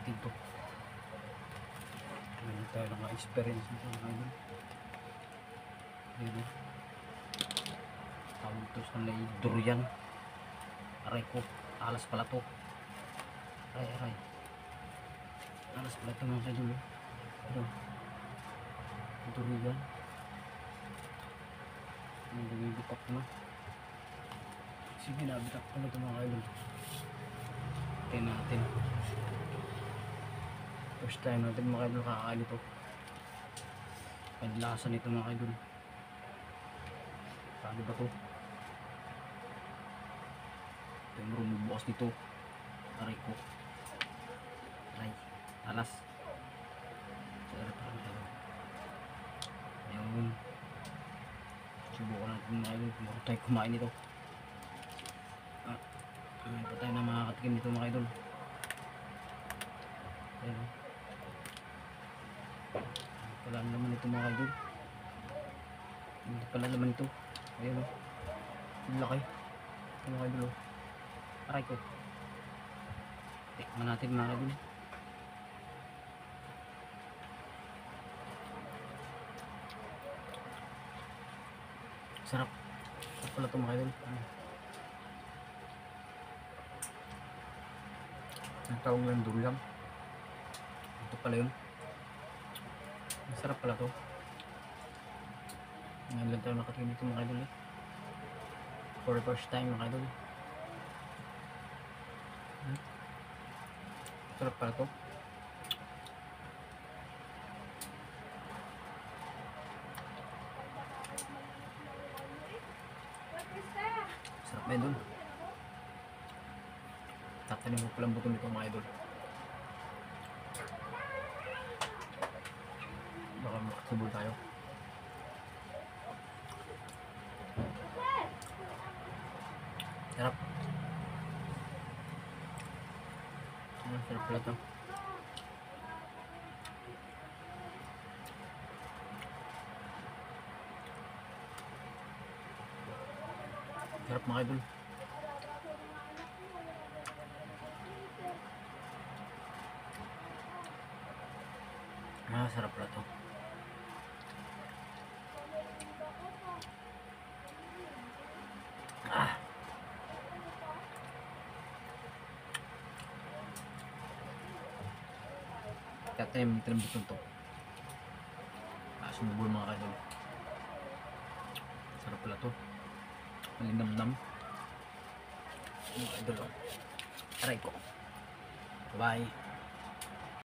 natin to. Meron tayo naka-experience nito mga idol. Ayun, tawag ito sa lay durian. Aray ko, alas pala to. Aray. Alas pala ito mga idol. Ayun, durian. Nabibitak na. Sige, nabitak ko na ito mga idol. Tingnan natin. First time natin mga idol kakakain ito. Panlasa nito mga idol. Paano ba ito? Ito yung rumubukas dito. Aray ko. Aray. Alas. Ayun. Subukan natin mga idol. Bago tayo kumain ito. May pa tayo na makakatikim nito mga idol. Ayun. Wala naman ito mga idol. Hindi pala naman ito. Ayun o. Ang laki. Ito mga idol o. Aray ko. Tikman natin mga idol. Sarap. Sarap pala ito mga idol. Ang tawag lang durian. Ito pala yun. Masarap pala to. Ngayon lang tayo nakatikim dito mga idol eh. For the first time mga idol. Sarap pala to. Sarap na idol. Tatanim mo palang buto nito mga idol. Baka makasubol tayo. Sarap. Sarap pala ito. Sarap mga idol. Sarap pala ito. Tatanim ng buto ito. Sumubol mga idol. Sarap pala ito. Malinamnam. Mga idol. Aray ko. Bye.